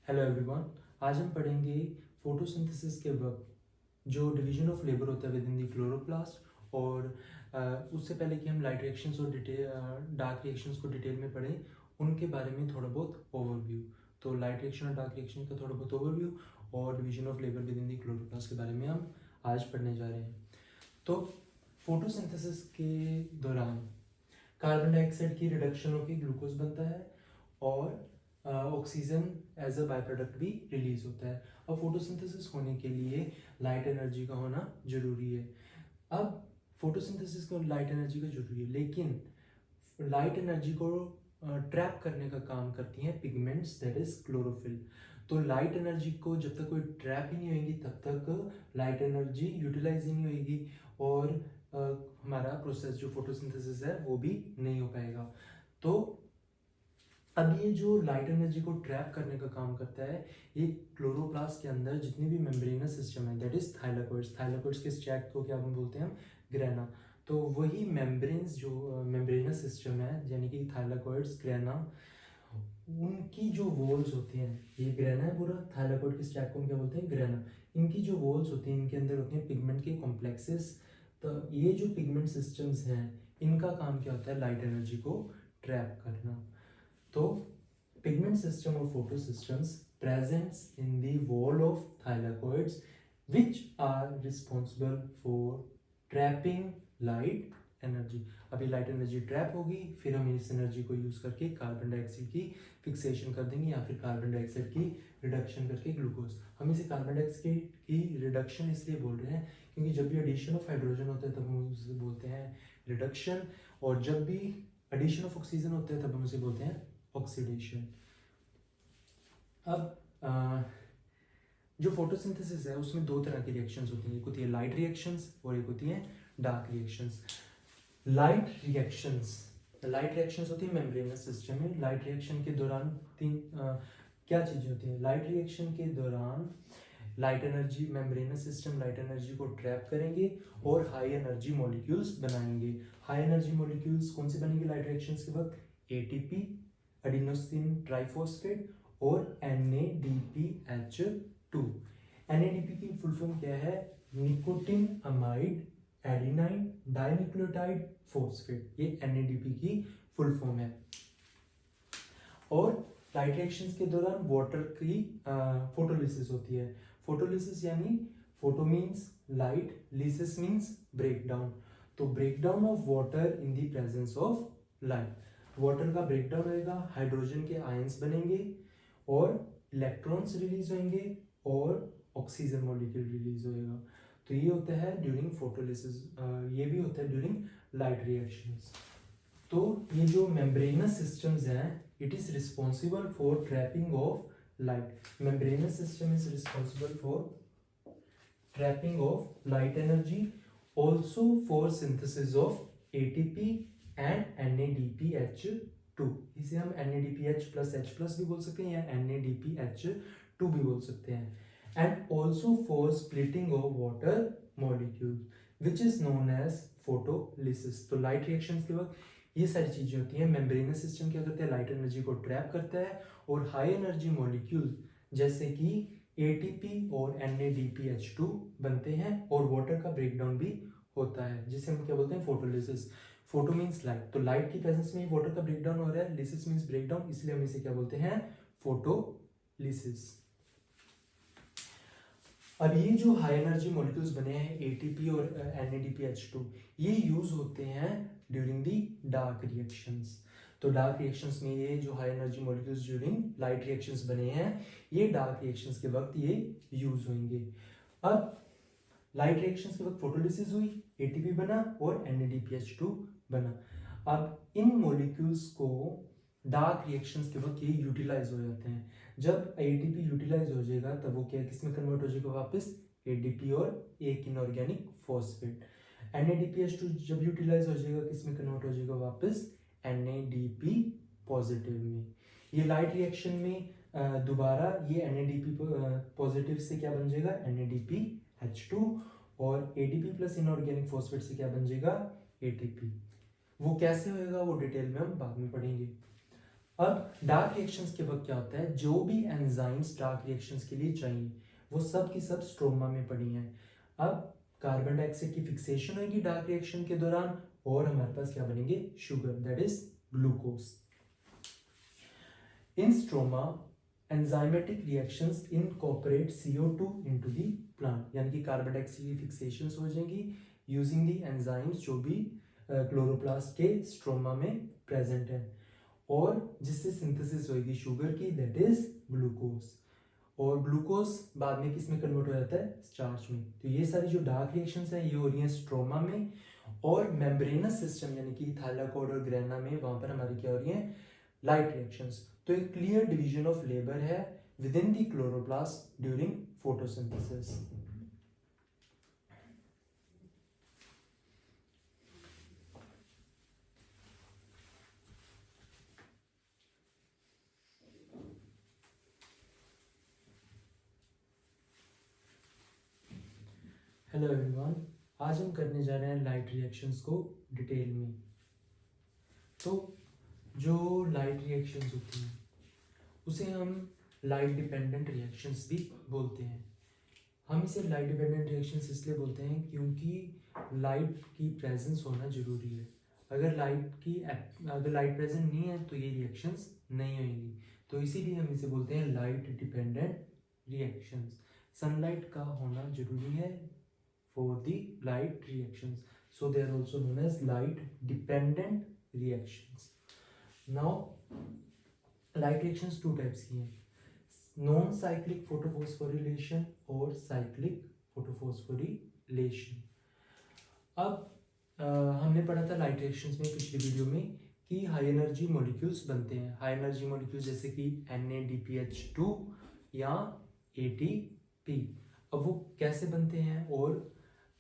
Hello everyone. आज हम पढ़ेंगे फोटोसिंथेसिस के वक्त जो डिवीजन ऑफ लेबर होता है विद इन द क्लोरोप्लास्ट और उससे पहले कि हम लाइट रिएक्शंस और डार्क रिएक्शंस को डिटेल में पढ़ें उनके बारे में थोड़ा बहुत ओवरव्यू। तो लाइट रिएक्शन और डार्क रिएक्शन का थोड़ा बहुत ओवरव्यू और division of labour with in the chloroplast के बारे में हम आज पढ़ने जा रहे हैं। तो फोटोसिंथेसिस के दौरान कार्बन डाइऑक्साइड की रिडक्शन होकर ग्लूकोज बनता है और oxygen as a by product भी रिलीज होता है। अब फोटोसिंथेसिस होने के लिए लाइट एनर्जी का होना जरूरी है। अब फोटोसिंथेसिस को लाइट एनर्जी का जरूरी है, लेकिन लाइट एनर्जी को ट्रैप करने का काम करती हैं पिगमेंट्स, दैट इज क्लोरोफिल। तो लाइट एनर्जी को जब तक कोई ट्रैप ही नहीं होगी तब तक लाइट एनर्जी यूटिलाइज ही नहीं होगी और हमारा प्रोसेस जो फोटोसिंथेसिस है वो भी नहीं हो पाएगा। तो अब ये जो लाइट एनर्जी को ट्रैप करने का काम करता है, ये क्लोरोप्लास्ट के अंदर जितनी भी मेम्ब्रेनस सिस्टम है, दैट इज थाइलाकोइड्स के स्ट्रैक्ट को क्या हम बोलते हैं, हम ग्रेना। तो वही मेम्ब्रेन्स जो मेम्ब्रेनस सिस्टम है यानी कि थाइलाकोइड्स, ग्रेना, उनकी जो वॉल्स होती हैं, ये ग्रेना है पूरा, थाइलाकोइड के स्ट्रैक्ट को हम क्या बोलते हैं, ग्रेना। इनकी जो वॉल्स होती हैं इनके अंदर होती हैं पिगमेंट के कॉम्प्लेक्सेस। तो ये जो पिगमेंट सिस्टम्स हैं इनका काम क्या होता है, लाइट एनर्जी को ट्रैप करना। तो pigment system or photosystems presents in the wall of thylakoids which are responsible for trapping light energy। अभी लाइट एनर्जी ट्रैप होगी, फिर हम इस एनर्जी को यूज करके कार्बन डाइऑक्साइड की फिक्सेशन कर देंगे या फिर कार्बन डाइऑक्साइड की रिडक्शन करके ग्लूकोज। हम इसे कार्बन डाइऑक्साइड की रिडक्शन इसलिए बोल रहे हैं क्योंकि जब भी एडिशन ऑफ हाइड्रोजन होता है तब हम उसे बोलते हैं रिडक्शन, और जब भी एडिशन ऑफ ऑक्सीजन होता है तब हम उसे बोलते हैं ऑक्सीडेशन। अब जो फोटोसिंथेसिस है उसमें दो तरह की रिएक्शंस होती हैं, एक होती है लाइट रिएक्शंस और एक होती है डार्क रिएक्शंस। लाइट रिएक्शंस होती है मेम्ब्रेनस सिस्टम में। लाइट रिएक्शन के दौरान क्या चीजें होती हैं, लाइट रिएक्शन के दौरान light energy, membranes system light energy को ट्रैप करेंगे और हाई एनर्जी मॉलिक्यूल्स बनाएंगे। हाई एनर्जी मॉलिक्यूल्स कौन से बनेंगे लाइट रिएक्शंस के वक्त, एटीपी, एडिनोसिन ट्राइफॉस्फेट और NADPH2। NADP की फुल फॉर्म क्या है, nicotine amide adenine dinucleotide phosphate, ये NADP की फुल फॉर्म है। और लाइट रिएक्शंस के दौरान वाटर की फोटोलिसिस होती है। फोटोलिसिस यानी photo means light, lysis means breakdown. तो breakdown of water in the presence of light, water का ब्रेकडाउन होएगा, हाइड्रोजन के आयंस बनेंगे और इलेक्ट्रॉन्स रिलीज होंगे और ऑक्सीजन मॉलिक्यूल रिलीज होएगा। तो ये होता है ड्यूरिंग फोटोलिसिस, ये भी होता है ड्यूरिंग लाइट रिएक्शंस। तो ये जो मेम्ब्रेनस सिस्टम्स हैं, it is responsible for trapping of light. Membranes system is responsible for trapping of light energy, also for synthesis of ATP and NADPH2। इसे हम NADPH+H+ भी बोल सकते हैं या NADPH2 भी बोल सकते हैं। And also for splitting of water molecule which is known as photolysis. तो लाइट रिएक्शंस के वक्त ये सारी चीजें होती हैं। मेम्ब्रेनस सिस्टम क्या करता है, लाइट एनर्जी को ट्रैप करता है और हाई एनर्जी मॉलिक्यूल जैसे कि ATP और NADPH2 बनते हैं और वाटर का ब्रेकडाउन भी होता है जिसे हम क्या बोलते हैं, फोटोलिसिस। फोटो मीन्स लाइट, तो लाइट की प्रेजेंस में वाटर का ब्रेकडाउन हो रहा है, लिसिस मीन्स ब्रेकडाउन, इसलिए हम इसे क्या बोलते हैं, फोटोलिसिस। अब ये जो हाई एनर्जी मॉलिक्यूल्स बने हैं ATP और NADPH2, ये यूज होते हैं ड्यूरिंग दी डार्क रिएक्शंस। तो डार्क रिएक्शंस में ये जो high energy molecules during light reactions बने हैं, ये डार्क रिएक्शंस के वक्त ये यूज होंगे। अब लाइट रिएक्शंस के वक्त फोटोलिसिस हुई, ATP बना और NADPH2 बना। अब इन मॉलिक्यूल्स को डार्क रिएक्शंस के वक्त ये यूटिलाइज हो जाते हैं। जब ATP यूटिलाइज हो जाएगा तब वो क्या किस में कन्वर्ट हो जाएगा, वापस ADP और एक इनऑर्गेनिक फॉस्फेट। NADPH2 जब यूटिलाइज हो जाएगा किस में कन्वर्ट हो जाएगा, वापस NADP पॉजिटिव में। ये लाइट रिएक्शन में दोबारा ये NADP पॉजिटिव से क्या बन जाएगा, NADPH2, और ADP प्लस इनऑर्गेनिक फॉस्फेट से क्या बन जाएगा, ATP। वो कैसे होएगा वो डिटेल में हम बाद में पढ़ेंगे। अब डार्क रिएक्शंस के वक्त क्या होता है, जो भी एंजाइम्स डार्क रिएक्शंस के लिए चाहिए वो सब की सब स्ट्रोमा में पड़ी हैं। अब कार्बन डाइऑक्साइड की फिक्सेशन होगी डार्क रिएक्शन के दौरान और हमारे पास क्या बनेंगे, sugar, that is glucose. In stroma enzymatic reactions incorporate CO2 into the plant, यानी कि कार्बन डाइऑक्साइड की फिक्सेशंस हो जाएंगी यूजिंग द एंजाइम्स जो भी क्लोरोप्लास्ट के स्ट्रोमा में प्रेजेंट है, और जिससे सिंथेसिस होगी शुगर की, दैट इज ग्लूकोज। और ग्लूकोज बाद में किस में कन्वर्ट हो जाता है, स्टार्च में। तो ये सारी जो डार्क रिएक्शंस है ये हो रही हैं स्ट्रोमा में, और मेम्ब्रेनस सिस्टम यानी कि थाइलाकोइड और ग्रेना में वहां पर हमारी क्या हो रही है, लाइट रिएक्शंस। तो एक क्लियर डिवीजन ऑफ लेबर है with in the chloroplast during photosynthesis. Hello everyone, आज हम करने जा रहे हैं लाइट रिएक्शंस को डिटेल में। तो जो लाइट रिएक्शंस होती हैं उसे हम लाइट डिपेंडेंट रिएक्शंस भी बोलते हैं। हम इसे लाइट डिपेंडेंट रिएक्शंस इसलिए बोलते हैं क्योंकि लाइट की प्रेजेंस होना जरूरी है। अगर लाइट प्रेजेंट नहीं है तो ये रिएक्शंस नहीं होंगी, तो इसीलिए हम इसे बोलते हैं लाइट डिपेंडेंट रिएक्शंस। सनलाइट का होना जरूरी है for the light reactions, so they are also known as light dependent reactions. Now light reactions two types की हैं, नॉन साइक्लिक फोटोफॉस्फोरिलेशन और साइक्लिक फोटोफॉस्फोरिलेशन। अब हमने पढ़ा था लाइट रिएक्शंस में पिछली वीडियो में कि हाई एनर्जी मॉलिक्यूल्स बनते हैं। हाई एनर्जी मॉलिक्यूल्स जैसे कि NaDPH2 या ATP। अब वो कैसे बनते हैं, और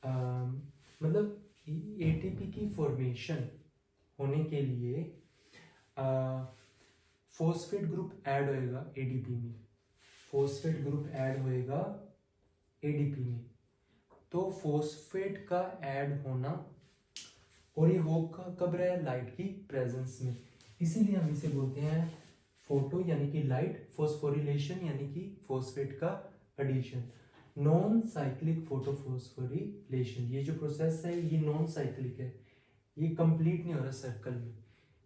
मतलब ATP की फॉर्मेशन होने के लिए फॉस्फेट ग्रुप ऐड होएगा ADP में, फॉस्फेट ग्रुप ऐड होएगा ADP में। तो फॉस्फेट का ऐड होना, और ये होगा कब रहा है, लाइट की प्रेजेंस में, इसीलिए हम इसे बोलते हैं फोटो यानी कि लाइट, फॉस्फोरिलेशन यानी कि फॉस्फेट का एडिशन। नॉन साइक्लिक फोटोफॉस्फोरिलेशन, ये जो प्रोसेस है ये नॉन साइक्लिक है, ये कंप्लीट नहीं हो रहा सर्कल में,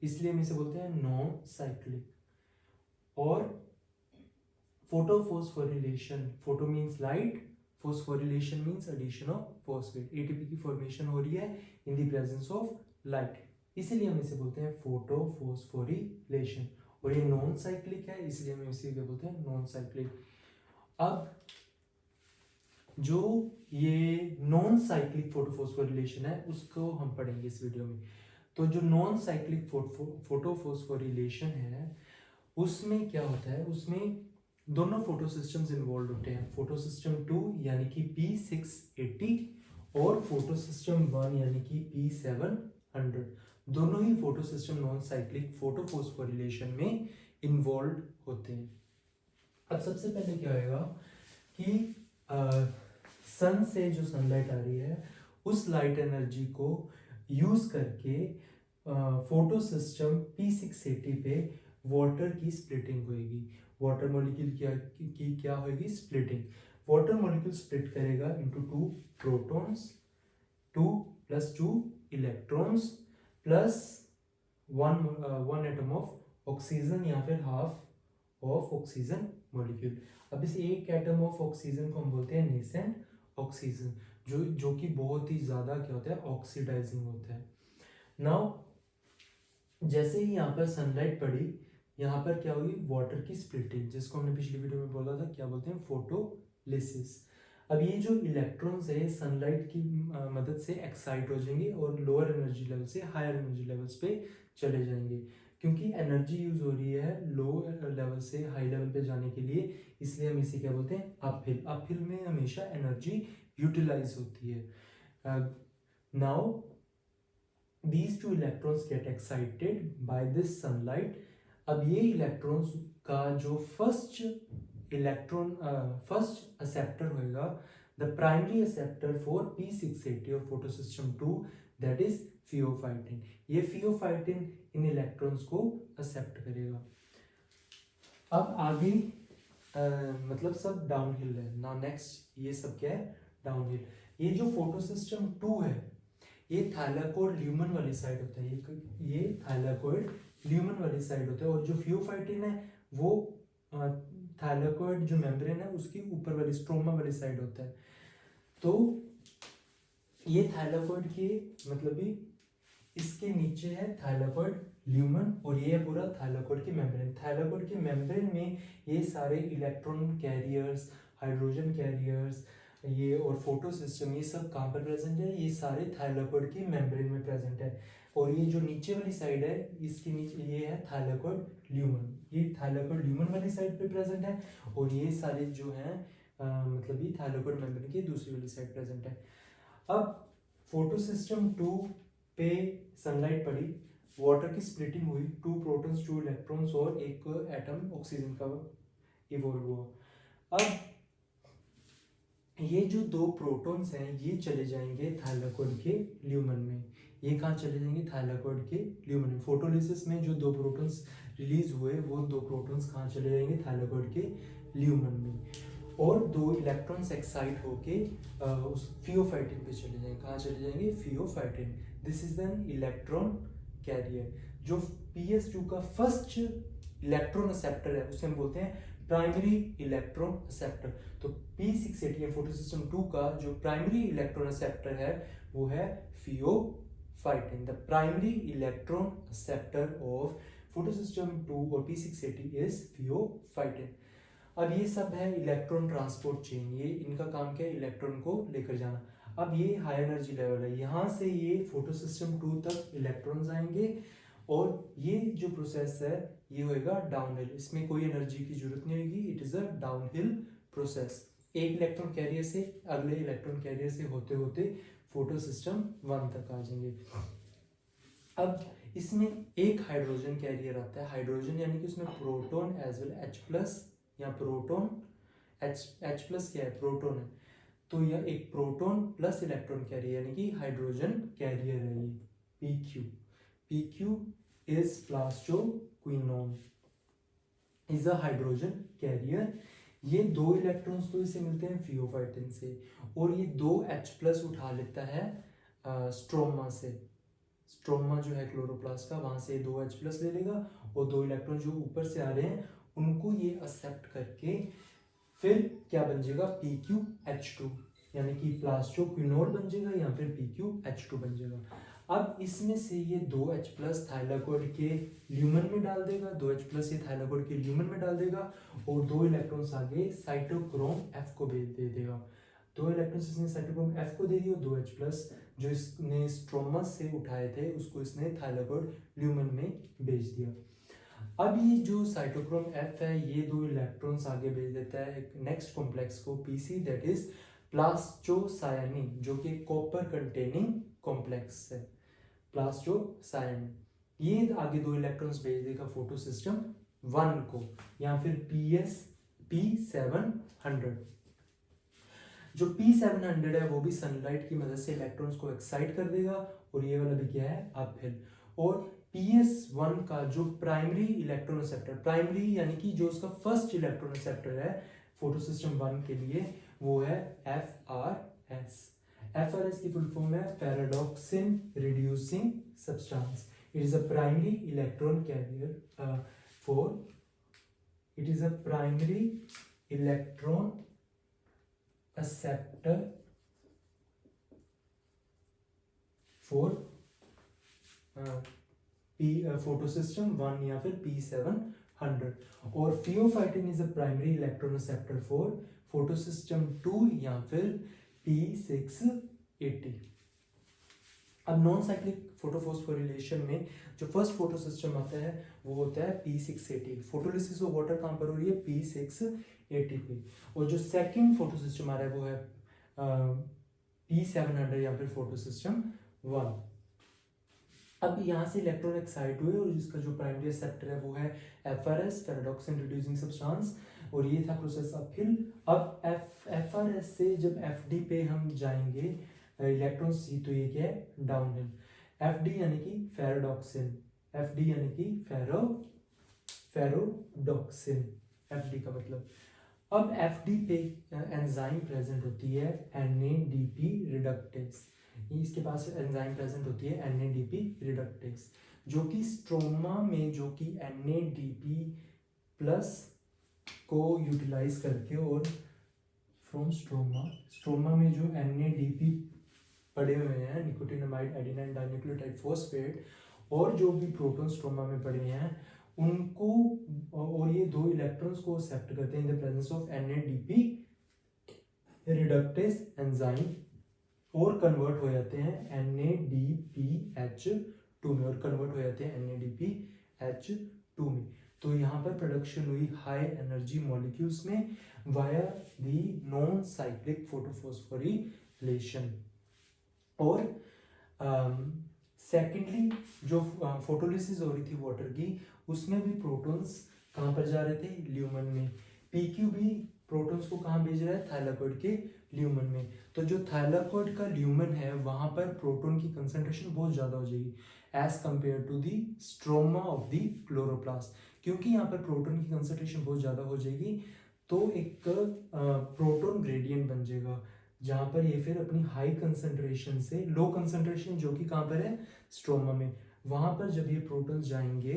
इसलिए हम इसे बोलते हैं नॉन साइक्लिक। और photophosphorylation, photo means light, phosphorylation means addition of phosphate. ATP की फॉर्मेशन हो रही है in the presence of light, इसीलिए हम इसे बोलते हैं फोटोफॉस्फोरिलेशन। और ये नॉन साइक्लिक है, इसलिए हम इसे क्या बोलते हैं, नॉन साइक्लिक। अब जो ये नॉन साइक्लिक फोटोफॉस्फोरिलेशन है उसको हम पढ़ेंगे इस वीडियो में। तो जो नॉन साइक्लिक फोटोफॉस्फोरिलेशन है उसमें क्या होता है, उसमें दोनों फोटो सिस्टम्स इन्वॉल्व होते हैं, फोटो सिस्टम 2 यानी कि P680 और फोटो सिस्टम 1 यानी कि P700। दोनों ही photo system non cyclic photophosphorylation में इन्वॉल्व होते हैं। अब सबसे पहले क्या होगा कि सन से जो सनलाइट आ रही है उस लाइट एनर्जी को यूज करके फोटो सिस्टम P680 पे वाटर की स्प्लिटिंग होगी। वाटर मॉलिक्यूल क्या होगी, स्प्लिटिंग। वाटर मॉलिक्यूल स्प्लिट करेगा into 2 protons, 2 + 2 electrons plus 1 atom of oxygen या फिर हाफ ऑफ ऑक्सीजन मॉलिक्यूल। अब इस एक एटम ऑफ ऑक्सीजन को हम बोलते हैं नेसेंट ऑक्सीजन, जो कि बहुत ही ज्यादा क्या होता है, ऑक्सीडाइजिंग होता है। नाउ जैसे ही यहाँ पर सनलाइट पड़ी, यहाँ पर क्या हुई, वाटर की स्प्लिटिंग, जिसको हमने पिछली वीडियो में बोला था क्या बोलते हैं, फोटोलिसिस। अब ये जो इलेक्ट्रॉन्स है सनलाइट की मदद से एक्साइट हो जाएंगे और लोअर एनर्जी लेवल से हायर एनर्जी लेवल्स पे चले जाएंगे, क्योंकि एनर्जी यूज हो रही है लो लेवल से हाई लेवल पे जाने के लिए, इसलिए हम इसे क्या बोलते हैं, अपहिल। अपहिल में हमेशा एनर्जी यूटिलाइज होती है। Now these two electrons get excited by this sunlight। अब ये इलेक्ट्रॉन्स का जो फर्स्ट एक्सेप्टर होएगा, the primary acceptor for P680 और photo system 2, that is pheophytin. ये फियोफाइटिन इन इलेक्ट्रॉन्स को एक्सेप्ट करेगा। अब आगे मतलब सब डाउनहिल है ना। नेक्स्ट ये सब क्या है, डाउनहिल। ये जो फोटोसिस्टम 2 है ये थाइलाकोइड ल्यूमन वाली साइड होता है, ये थाइलाकोइड ल्यूमन वाली साइड होता है, और जो फियोफाइटिन है वो थाइलाकोइड जो मेम्ब्रेन है उसकी ऊपर वाली स्ट्रोमा वाली साइड होता है। तो ये थाइलाकोइड के मतलब भी इसके नीचे है थाइलाकोइड ल्यूमन, और ये है पूरा थाइलाकोइड की मेम्ब्रेन। थाइलाकोइड के मेम्ब्रेन में ये सारे इलेक्ट्रॉन कैरियर्स, हाइड्रोजन कैरियर्स, ये और फोटो सिस्टम, ये सब कहाँ पर प्रेजेंट है, ये सारे थाइलाकोइड के मेम्ब्रेन में प्रेजेंट है। और ये जो नीचे वाली साइड है इसके नीचे ये है थाइलाकोइड ल्यूमन, ये थाइलाकोइड ल्यूमन वाली साइड पे प्रेजेंट है, और ये सारे जो हैं मतलब ये थाइलाकोइड मेम्ब्रेन की दूसरी वाली साइड प्रेजेंट है। अब फोटो सिस्टम 2 पे सनलाइट पड़ी, वाटर की स्प्लिटिंग हुई, 2 प्रोटॉन्स 2 इलेक्ट्रॉन्स और एक एटम ऑक्सीजन का इवॉल्व हुआ। अब ये जो 2 प्रोटॉन्स हैं ये चले जाएंगे थाइलाकोइड के ल्यूमन में। ये कहाँ चले जाएंगे, थाइलाकोइड के ल्यूमन में। फोटोलिसिस में जो 2 प्रोटॉन्स रिलीज हुए वो 2 प्रोटॉन्स कहाँ चले जाएंगे, थाइलाकोइड के ल्यूमन में, और 2 इलेक्ट्रॉन्स एक्साइट होके उस फियोफाइटिन पे चले जाएंगे। कहाँ चले जाएंगे, pheophytin. This is an electron carrier. जो PS2 का फर्स्ट इलेक्ट्रॉन एक्सेप्टर है उसे हम बोलते हैं प्राइमरी इलेक्ट्रॉन एक्सेप्टर। तो P680 फोटोसिस्टम 2 का जो प्राइमरी इलेक्ट्रॉन एक्सेप्टर है वो है pheophytin. The primary electron acceptor of photosystem 2 और P680 इज फियोफाइटिन। अब ये सब है इलेक्ट्रॉन ट्रांसपोर्ट चेन, ये इनका काम क्या है, इलेक्ट्रॉन को लेकर जाना। अब ये हाई एनर्जी लेवल है, यहाँ से ये फोटोसिस्टम 2 तक इलेक्ट्रॉन्स आएंगे, और ये जो प्रोसेस है ये होएगा डाउनहिल। इसमें कोई एनर्जी की जरूरत नहीं होगी, it is a downhill process. एक इलेक्ट्रॉन कैरियर से अगले इलेक्ट्रॉन कैरियर से होते होते फोटोसिस्टम 1 तक आ जाएंगे। अब इसमें एक हाइड्रोजन कैरियर आता है, हाइड्रोजन यानी कि उसमें प्रोटॉन एज वेल H+ या प्रोटॉन H+ क्या है, प्रोटॉन है, तो यह एक प्रोटॉन प्लस इलेक्ट्रॉन कैरियर यानी कि हाइड्रोजन कैरियर है। ये PQ is plastoquinone, is a hydrogen carrier. ये 2 इलेक्ट्रॉन्स तो इसे मिलते हैं फियोफाइटिन से, और ये 2 H+ उठा लेता है स्ट्रोमा से। स्ट्रोमा जो है क्लोरोप्लास्ट का, वहां से 2 H+ ले लेगा, और 2 इलेक्ट्रॉन जो ऊपर से आ रहे हैं उनको ये एक्सेप्ट करके फिर क्या बन जाएगा, PQH2 यानी कि प्लास्टोक्विनोल बन जाएगा, या फिर PQH2 बन जाएगा। अब इसमें से ये 2 H+ थाइलाकोइड के ल्यूमन में डाल देगा, 2 H+ ये थाइलाकोइड के ल्यूमन में डाल देगा, और 2 इलेक्ट्रॉन्स आगे साइटोक्रोम F को भेज दे देगा। 2 इलेक्ट्रॉन्स इसने साइटोक्रोम F को दे दिया, 2 H+ जो इसने स्ट्रोमा से उठाए थे उसको इसने थाइलाकोइड ल्यूमन में भेज दिया। अब ये जो साइटोक्रोम F है ये 2 इलेक्ट्रॉन्स आगे भेज देता है एक नेक्स्ट कॉम्प्लेक्स को PC, दैट इज प्लास्टोसायनिन, जो कि कॉपर कंटेनिंग कॉम्प्लेक्स है, प्लास्टोसायनिन। ये आगे 2 इलेक्ट्रॉन्स भेज देगा फोटोसिस्टम 1 को, या फिर P700। जो P700 है वो भी सनलाइट की मदद से इलेक्ट्रॉन्स को एक्साइट कर देगा, और ये वाला भी क्या है, अपहिल। और PS1 का जो प्राइमरी इलेक्ट्रॉन एक्सेप्टर, प्राइमरी यानी कि जो उसका फर्स्ट इलेक्ट्रॉन एक्सेप्टर है फोटोसिस्टम 1 के लिए, वो है FRS। FRS की फुल फॉर्म है ferredoxin reducing substance. It is a primary electron carrier it is a primary electron acceptor for photosystem 1 या फिर P700। और pheophytin is a primary electron acceptor for photosystem 2 या फिर P680। अब non cyclic photophosphorylation में जो first photosystem आता है वो होता है P680। फोटोलिसिस ऑफ वाटर कहाँ पर हो रही है, P680 पे। और जो सेकंड फोटोसिस्टम आ रहा है वो है P700 या फिर फोटोसिस्टम 1। अब यहाँ से इलेक्ट्रॉन एक्साइट हुए, और जिसका जो प्राइमरी एक्सेप्टर है वो है FRS, पैराडॉक्सिन रिड्यूसिंग सब्सटेंस, और ये था प्रोसेस अपहिल। अब FRS से जब FD पे हम जाएंगे इलेक्ट्रॉन्स सी, तो ये क्या है डाउनहिल। एफ डी यानी कि फेरोडॉक्सिन, एफ डी यानी कि फेरोडॉक्सिन, एफ डी का मतलब। अब एफ डी पे एंजाइम प्रेजेंट होती है NADP रिडक्टेस, इसके पास एंजाइम प्रेजेंट होती है NADP रिडक्टेस, जो कि स्ट्रोमा में जो कि NADP प्लस को यूटिलाइज करके और फ्रॉम स्ट्रोमा में जो NADP पड़े हुए हैं, निकोटिनामाइड एडिनाइन डाइन्यूक्लियोटाइड फॉस्फेट, और जो भी प्रोटॉन स्ट्रोमा में पड़े हैं उनको, और ये 2 इलेक्ट्रॉन्स को एक्सेप्ट करते हैं इन the presence of NADP reductase enzyme, और कन्वर्ट हो जाते हैं NADPH2 में, और कन्वर्ट हो जाते हैं NADPH2 में। तो यहाँ पर प्रोडक्शन हुई हाई एनर्जी मॉलिक्यूल्स में via the non cyclic photophosphorylation. और सेकेंडली जो फोटोलिसिस हो रही थी वाटर की, उसमें भी प्रोटॉन्स कहाँ पर जा रहे थे, ल्यूमन में। PQ भी प्रोटॉन्स को कहाँ भेज रहा है, थाइलाकॉइड के ल्यूमन में। तो जो थाइलाकॉइड का ल्यूमन है वहाँ पर प्रोटॉन की कंसंट्रेशन बहुत ज़्यादा हो जाएगी as compare to the stroma of the chloroplast, क्योंकि यहाँ पर प्रोटॉन की कंसंट्रेशन बहुत ज़्यादा हो जाएगी, तो एक प्रोटॉन ग्रेडियंट बन जाएगा, जहाँ पर ये फिर अपनी हाई कंसंट्रेशन से लो कंसंट्रेशन जो कि कहाँ पर है, स्ट्रोमा में, वहाँ पर जब ये प्रोटॉन्स जाएंगे,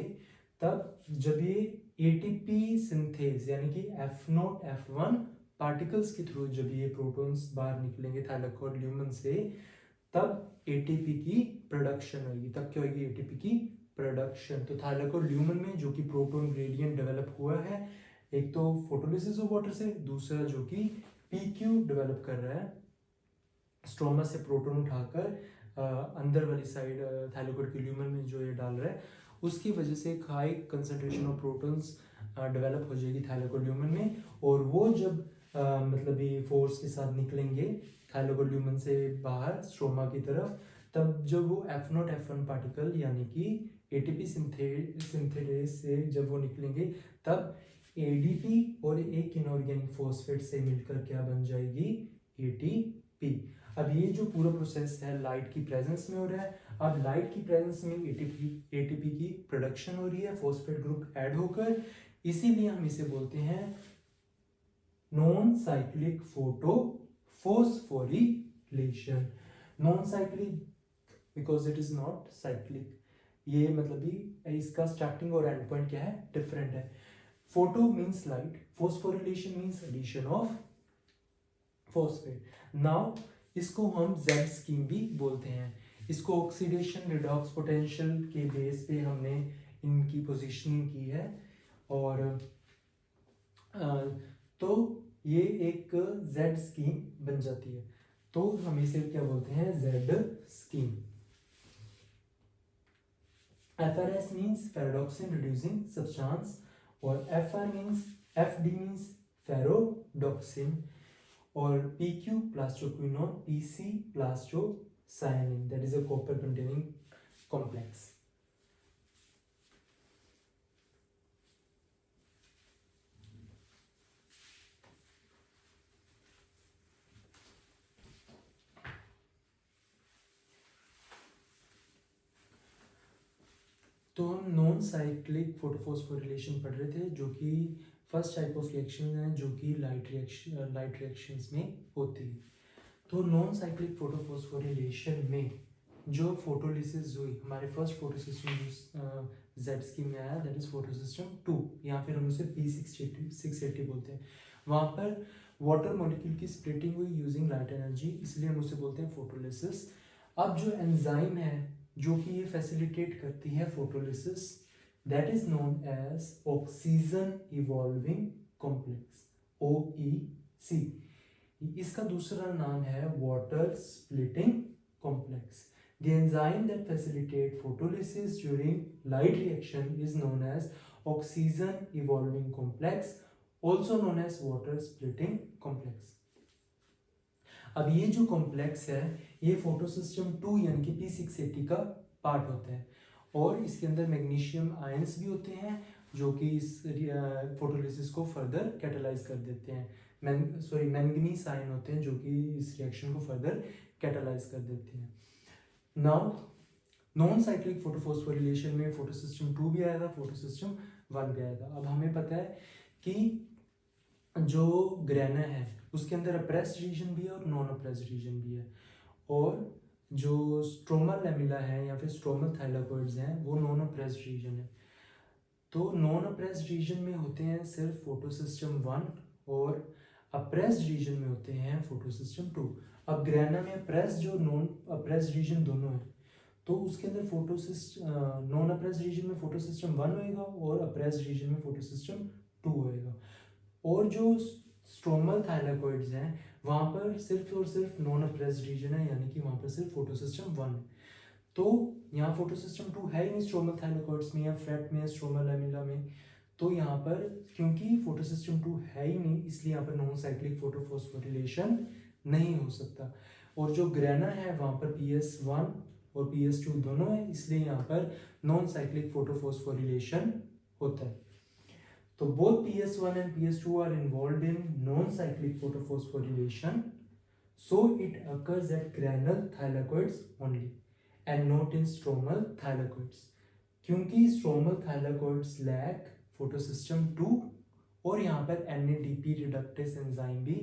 तब जब ये ATP सिंथेज यानी कि F0 F1 पार्टिकल्स के थ्रू जब ये प्रोटॉन्स बाहर निकलेंगे थाइलाकॉइड ल्यूमन से, तब ATP की प्रोडक्शन होगी। तब क्या होगी, ATP की प्रोडक्शन। तो थाइलाकॉइड ल्यूमन में जो कि प्रोटॉन ग्रेडियंट डेवलप हुआ है, एक तो फोटोलिसिस ऑफ वाटर से, दूसरा जो कि PQ डेवलप कर रहा है, स्ट्रोमा से प्रोटॉन उठाकर अंदर वाली साइड थाइलाकॉइड के ल्यूमन में जो ये डाल रहा है, उसकी वजह से एक high concentration of protons develop हो जाएगी थाइलाकॉइड ल्यूमन में, और वो जब मतलब ये फोर्स के साथ निकलेंगे थाइलाकॉइड ल्यूमन से बाहर स्ट्रोमा की तरफ, तब जब वो F0 F1 पार्टिकल यानी कि ATP सिंथेस से जब वो निकलेंगे, तब ADP और एक इनऑर्गेनिक फॉस्फेट से मिलकर क्या बन जाएगी, ATP। अब ये जो पूरा प्रोसेस है लाइट की प्रेजेंस में हो रहा है। अब लाइट की प्रेजेंस में ATP की प्रोडक्शन हो रही है फॉस्फेट ग्रुप ऐड होकर, इसीलिए हम इसे बोलते हैं non cyclic photophosphorylation. Non cyclic because it is not cyclic, ये मतलब ही इसका स्टार्टिंग और एंड पॉइंट क्या है, डिफरेंट है। Photo means light, phosphorylation means addition of phosphate. Now इसको हम Z स्कीम भी बोलते हैं। इसको ऑक्सीडेशन रिडॉक्स पोटेंशियल के बेस पे हमने इनकी पोजीशनिंग की है, और तो ये एक Z स्कीम बन जाती है। तो हम इसे क्या बोलते हैं, Z scheme. FRS means ferredoxin reducing substance, और FD मीन्स फेरोडॉक्सिन, और PQ plastoquinone, PC plastocyanin, that is a copper containing complex. तो हम नॉन साइक्लिक फोटोफॉस्फोरिलेशन पढ़ रहे थे, जो कि फर्स्ट टाइप ऑफ रिएक्शन है जो कि लाइट रिएक्शंस में होती है। तो नॉन साइक्लिक फोटोफॉस्फोरिलेशन में जो फोटोलिसिस हुई, हमारे first photo system Z scheme में आया, दैट इज फोटो सिस्टम 2, या फिर हम उसे P680 बोलते हैं। वहाँ पर वाटर मॉलिक्यूल की स्प्लिटिंग हुई यूजिंग लाइट एनर्जी, इसलिए हम उसे बोलते हैं फोटोलिसिस। अब जो एंजाइम है जो कि ये फैसिलिटेट करती है photolysis, that is known as oxygen evolving complex, OEC। इसका दूसरा नाम है water splitting complex. The enzyme that facilitate photolysis during light reaction is known as oxygen evolving complex, also known as water splitting complex. अब ये जो complex है ये photo system 2 यानी कि P680 का पार्ट होता है, और इसके अंदर मैग्नीशियम आयंस भी होते हैं, जो कि इस फोटोलिसिस को फर्दर कैटालाइज कर देते हैं। मैंगनीज आयन होते हैं जो कि इस रिएक्शन को फर्दर कैटालाइज कर देते हैं। नाउ नॉन साइक्लिक फोटोफॉस्फोरिलेशन में फोटो सिस्टम 2 भी आएगा, फोटो सिस्टम 1 भी आएगा। अब हमें पता है कि जो ग्रेना है उसके अंदर अप्रेस्ड रीजन भी है और नॉन अप्रेस्ड रीजन भी है, और जो स्ट्रोमल लैमेला है या फिर स्ट्रोमल थाइलाकोइड्स हैं वो नॉन अप्रेस्ड रीजन है। तो नॉन अप्रेस्ड रीजन में होते हैं सिर्फ फोटो सिस्टम 1 और अप्रेस्ड रीजन में होते हैं फोटो सिस्टम 2। अब ग्रेना में अप्रेस्ड जो नॉन अप्रेस्ड रीजन दोनों है, तो उसके अंदर photo system non appressed region में फोटो सिस्टम 1 होएगा और अप्रेस्ड रीजन में फोटो सिस्टम 2 होएगा। और जो स्ट्रोमल थाइलाकोइड्स हैं वहाँ पर सिर्फ और सिर्फ नॉन अप्रेस्ड रीजन है, यानी कि वहाँ पर सिर्फ फोटो सिस्टम 1 है। तो यहाँ फोटो सिस्टम 2 है ही नहीं स्ट्रोमल थाइलाकोइड्स में या फ्रेट में, स्ट्रोमल लैमेला में। तो यहाँ पर क्योंकि फोटो सिस्टम 2 है ही नहीं, इसलिए यहाँ पर नॉन साइक्लिक फोटोफॉस्फोरिलेशन नहीं हो सकता। और जो ग्रेना है वहाँ पर PS1 और PS2 दोनों है, इसलिए यहाँ पर नॉन साइक्लिक फोटोफॉस्फोरिलेशन होता है। तो both PS1 and PS2 are involved in non-cyclic photophosphorylation, so it occurs at granule thylakoids only and not in stromal thylakoids, क्योंकि stromal thylakoids lack photosystem 2 और यहाँ पर NADP reductase एंजाइम भी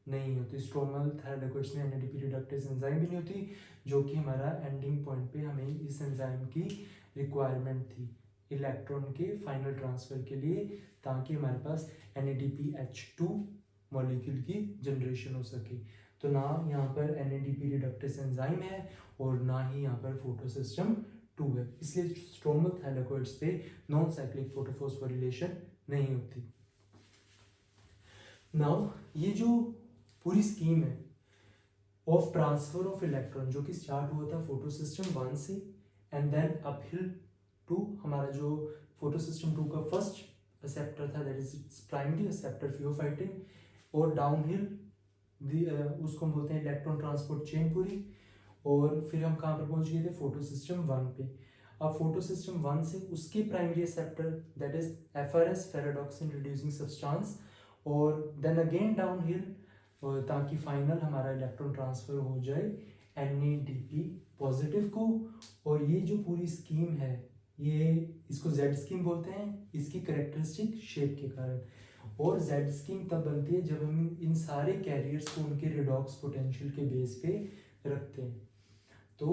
नहीं होती। स्ट्रोमल थाइलाकोइड्स में NADP reductase एंजाइम भी नहीं होती, जो कि हमारा एंडिंग पॉइंट पे हमें इस एंजाइम की रिक्वायरमेंट थी इलेक्ट्रॉन के फाइनल ट्रांसफर के लिए, ताकि हमारे पास NADPH2 मॉलिक्यूल की जनरेशन हो सके। तो ना यहाँ पर NADP रिडक्टेस एंजाइम है और ना ही यहाँ पर फोटो सिस्टम 2 है, इसलिए स्ट्रोमल थाइलाकोइड्स पे नॉन साइक्लिक फोटोफॉस्फोरिलेशन नहीं होती। नाउ ये जो पूरी स्कीम है ऑफ ट्रांसफर ऑफ इलेक्ट्रॉन जो कि स्टार्ट हुआ था फोटो सिस्टम 1 से एंड देन अपहिल टू हमारा जो फोटो सिस्टम 2 का फर्स्ट रिसेप्टर था, that is its primary receptor pheophytin, और डाउनहिल उसको बोलते हैं इलेक्ट्रॉन ट्रांसपोर्ट चेन पूरी। और फिर हम कहाँ पर पहुंच गए थे, फोटो सिस्टम 1 पे। अब फोटो सिस्टम 1 से उसके primary receptor that is FRS ferredoxin reducing substance, और देन अगेन डाउनहिल ताकि फाइनल हमारा इलेक्ट्रॉन ट्रांसफर हो जाए NADP पॉजिटिव को। और ये जो पूरी स्कीम है ये इसको Z स्कीम बोलते हैं, इसकी करेक्टरिस्टिक शेप के कारण। और Z स्कीम तब बनती है जब हम इन सारे कैरियर्स को उनके रिडॉक्स पोटेंशियल के बेस पे रखते हैं। तो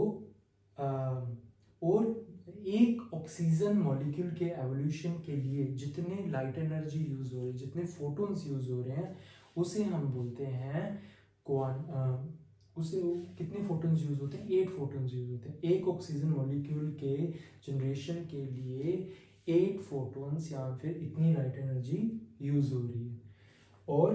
और एक ऑक्सीजन मॉलिक्यूल के एवोल्यूशन के लिए जितने लाइट एनर्जी यूज हो रही है, जितने फोटोन्स यूज हो रहे हैं, उसे हम बोलते हैं उसे कितने फोटोन्स यूज होते हैं, 8 फोटोन्स यूज होते हैं। एक ऑक्सीजन मॉलिक्यूल के जनरेशन के लिए 8 फोटोन्स या फिर इतनी लाइट एनर्जी यूज हो रही है। और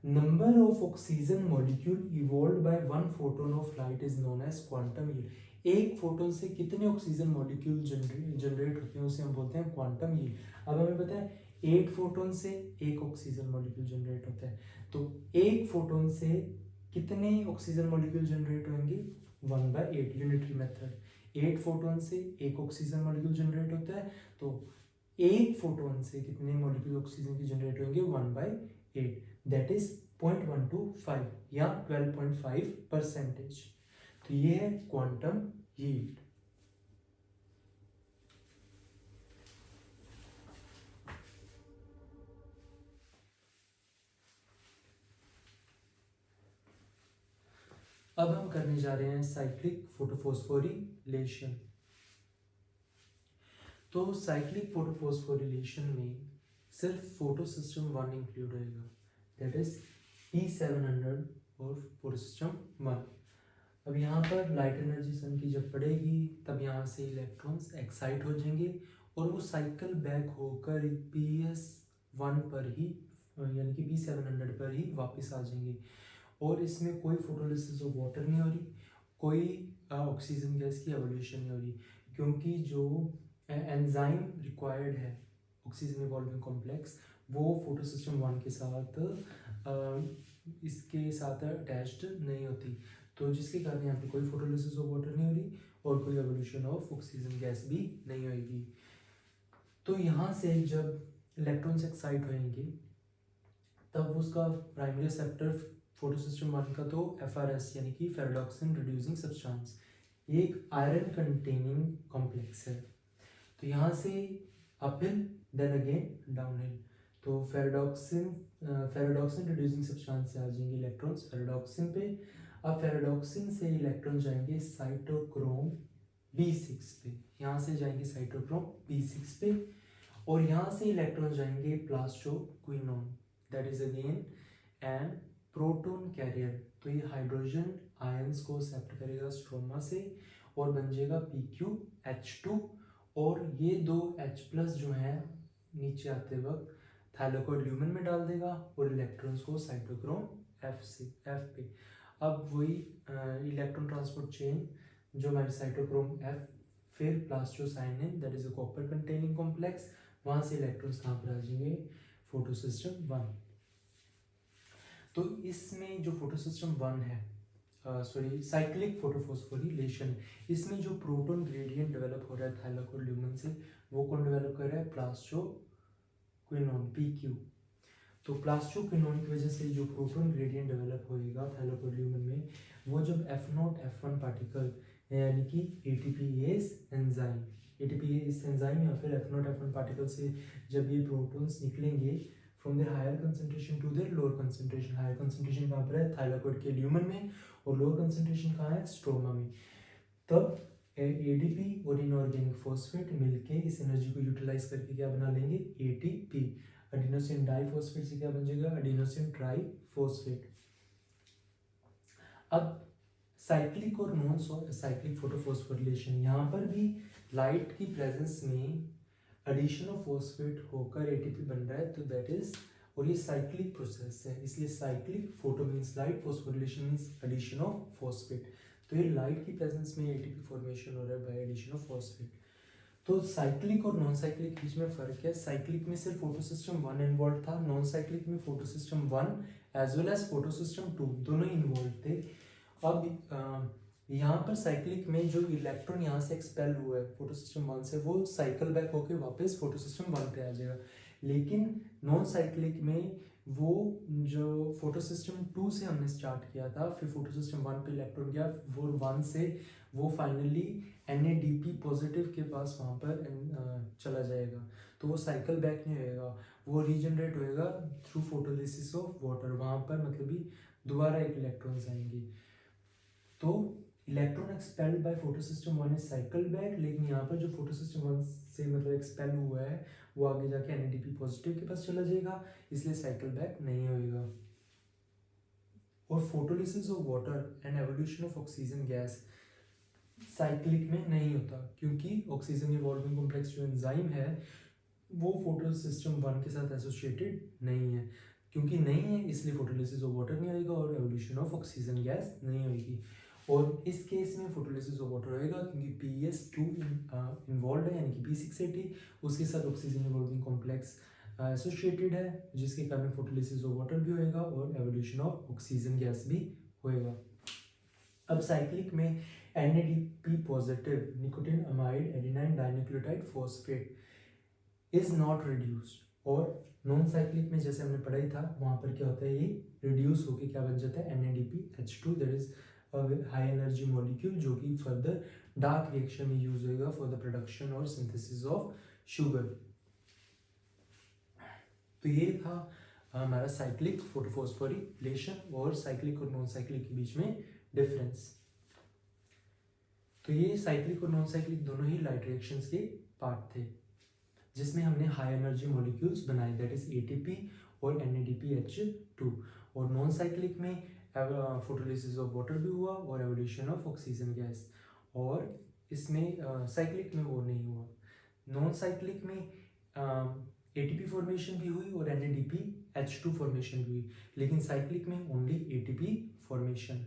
number of oxygen molecule evolved by 1 photon of light is known as quantum yield. एक फोटोन से कितने ऑक्सीजन मॉलिक्यूल जनरेट होते हैं उसे हम बोलते हैं क्वांटम यील्ड। अब हमें पता है 8 फोटोन से एक ऑक्सीजन मॉलिक्यूल जनरेट होता है, तो एक फोटोन से कितने ऑक्सीजन मॉलिक्यूल जनरेट होंगे, 1/8 यूनिटरी मेथड। 8 फोटोन से एक ऑक्सीजन मॉलिक्यूल जनरेट होता है, तो एक फोटोन से कितने मॉलिक्यूल ऑक्सीजन की जनरेट होंगे, 1/8, दैट इज 0.125 या 12.5%। तो ये है क्वांटम यील्ड। अब हम करने जा रहे हैं साइक्लिक फोटोफॉस्फोरिलेशन। तो साइक्लिक फोटोफॉस्फोरिलेशन में सिर्फ फोटो सिस्टम 1 इंक्लूड होएगा, दैट इज P700 और फोटो सिस्टम 1। अब यहाँ पर लाइट एनर्जी सन की जब पड़ेगी तब यहाँ से इलेक्ट्रॉन्स एक्साइट हो जाएंगे और वो साइकिल बैक होकर PS1 पर ही यानी कि P700 पर ही वापस आ जाएंगे। और इसमें कोई फोटोलिसिस ऑफ वाटर नहीं हो रही, कोई ऑक्सीजन गैस की एवोल्यूशन नहीं हो रही, क्योंकि जो एंजाइम रिक्वायर्ड है ऑक्सीजन इवॉल्विंग कॉम्प्लेक्स वो फोटो सिस्टम 1 के साथ इसके साथ अटैच्ड नहीं होती, तो जिसके कारण यहाँ पे कोई फोटोलिसिस ऑफ वाटर नहीं हो रही और कोई एवोल्यूशन ऑफ ऑक्सीजन गैस भी नहीं होगी। तो यहाँ से जब इलेक्ट्रॉन्स एक्साइट होंगे तब उसका प्राइमरी रिसेप्टर फोटोसिस्टम 1 का तो FRS यानी कि फेरोडॉक्सिन रिड्यूसिंग सब्सटेंस, ये एक आयरन कंटेनिंग कॉम्प्लेक्स है। तो यहाँ से अपहिल देन अगेन डाउनहिल। तो फेरोडॉक्सिन रिड्यूसिंग सब्सटेंस से आ जाएंगे इलेक्ट्रॉन्स फेरोडॉक्सिन पे। अब फेरोडॉक्सिन से इलेक्ट्रॉन जाएंगे साइटोक्रोम B6 पे, यहाँ से जाएंगे साइटोक्रोम B6 पे, और यहाँ से इलेक्ट्रॉन जाएंगे plastoquinone, that is again an proton carrier. तो ये हाइड्रोजन आयंस को एक्सेप्ट करेगा स्ट्रोमा से और बन जाएगा PqH2, और ये दो H+ जो है नीचे आते वक्त थाइलाकोइड ल्यूमेन में डाल देगा और इलेक्ट्रॉन्स को साइटोक्रोम F पे। अब वही इलेक्ट्रॉन ट्रांसपोर्ट चेन जो हमारे साइटोक्रोम F, फिर plastocyanin that is a copper containing complex, वहाँ से इलेक्ट्रॉन्स कहाँ पर आ जाएंगे फोटोसिस्टम 1। तो इसमें जो फोटोसिस्टम 1 है साइक्लिक फोटोफॉस्फोरिलेशन, इसमें जो प्रोटॉन ग्रेडियंट डेवलप हो रहा है थाइलाकोइड ल्यूमेन से, वो कौन डेवलप कर रहा है? Plastoquinone PQ। तो प्लास्टोक्विनोन की वजह से जो प्रोटॉन ग्रेडियंट डेवलप होएगा थाइलाकोइड ल्यूमेन में, वो जब F0 F1 पार्टिकल यानी कि ATPase एंजाइम, ATPase एंजाइम या फिर F0 F1 पार्टिकल से जब ये प्रोटॉन्स निकलेंगे from their higher concentration to their lower concentration, higher concentration कहाँ पर है? थाइलाकोइड के ल्यूमेन में, और लोअर कंसंट्रेशन कहाँ है? स्ट्रोमा में। तब ADP और इनऑर्गेनिक फॉस्फेट मिलके इस एनर्जी को यूटिलाइज करके क्या बना लेंगे? ATP, एडिनोसिन डाइफॉस्फेट से क्या बन जाएगा? Adenosine triphosphate. अब साइक्लिक और नॉन साइक्लिक फोटोफॉस्फोरिलेशन, यहाँ पर भी लाइट की प्रेजेंस में एडिशन ऑफ फॉस्फेट होकर ATP बन रहा है, तो दैट इज, और ये साइक्लिक प्रोसेस है, इसलिए cyclic photo means light, phosphorylation means addition of phosphate. तो ये लाइट की प्रेजेंस में ATP फॉर्मेशन हो रहा है बाय एडिशन ऑफ फॉस्फेट। तो साइक्लिक और नॉन साइक्लिक बीच में फर्क है, साइक्लिक में सिर्फ फोटोसिस्टम 1 इन्वॉल्व था, नॉन साइक्लिक में photosystem 1 as well as photosystem 2 दोनों इन्वॉल्व थे। अब यहाँ पर साइक्लिक में जो इलेक्ट्रॉन यहाँ से एक्सपेल हुआ है फोटोसिस्टम 1 से, वो साइकिल बैक होकर वापस फोटोसिस्टम 1 पे आ जाएगा। लेकिन नॉन साइक्लिक में वो जो फोटोसिस्टम 2 से हमने स्टार्ट किया था, फिर फोटोसिस्टम 1 पे इलेक्ट्रॉन गया, वो 1 से वो फाइनली NADP पॉजिटिव के पास वहाँ पर चला जाएगा, तो वो साइकिल बैक नहीं होएगा, वो रीजनरेट होएगा थ्रू फोटोलिसिस ऑफ वाटर, वहाँ पर मतलब भी दोबारा एक इलेक्ट्रॉन्स आएंगे। तो electron expelled by photosystem 1 is cycle back, लेकिन यहाँ पर जो फोटोसिस्टम 1 से मतलब एक्सपेल हुआ है वो आगे जाके NADP पॉजिटिव के पास चला जाएगा, इसलिए साइकिल बैक नहीं होएगा। और photolysis of water and evolution of oxygen gas cyclic में नहीं होता, क्योंकि ऑक्सीजन इवॉल्विंग कॉम्प्लेक्स जो एंजाइम है वो फोटोसिस्टम 1 के साथ एसोसिएटेड नहीं है, क्योंकि नहीं है इसलिए फोटोलिसिस ऑफ वाटर नहीं होएगा और एवोल्यूशन ऑफ ऑक्सीजन गैस नहीं होगी। और इस केस में फोटोलिसिस ऑफ वाटर होएगा क्योंकि PS2 इन्वॉल्व है, यानी कि P680, उसके साथ ऑक्सीजन इवॉल्विंग कॉम्प्लेक्स एसोसिएटेड है, जिसके कारण फोटोलिसिस ऑफ वाटर भी होएगा और एवोल्यूशन ऑफ ऑक्सीजन गैस भी होएगा। अब साइक्लिक में NADP positive nicotine amide adenine dinucleotide phosphate is not reduced, और नॉन साइक्लिक में जैसे हमने पढ़ा ही था वहाँ पर क्या होता है, ये रिड्यूस होके क्या बन जाता है? NADPH2 that is high energy molecule, जो कि फर्दर डार्क रिएक्शन में यूज होएगा फॉर द प्रोडक्शन और सिंथेसिस ऑफ शुगर। तो ये था हमारा साइक्लिक फोटोफॉस्फोरिलेशन और साइक्लिक और नॉन साइक्लिक के बीच में डिफरेंस। तो ये साइक्लिक और नॉन साइक्लिक दोनों ही लाइट रिएक्शंस के पार्ट थे, जिसमें हमने हाई एनर्जी मॉलिक्यूल्स बनाए, दैट इज ATP और NADPH2। और नॉन साइक्लिक में फोटोलिसिस ऑफ वाटर भी हुआ और एवोल्यूशन ऑफ ऑक्सीजन गैस, और इसमें साइक्लिक में वो नहीं हुआ। नॉन साइक्लिक में ATP फॉर्मेशन भी हुई और NADPH2 फॉर्मेशन भी हुई, लेकिन साइक्लिक में ओनली ATP फॉर्मेशन।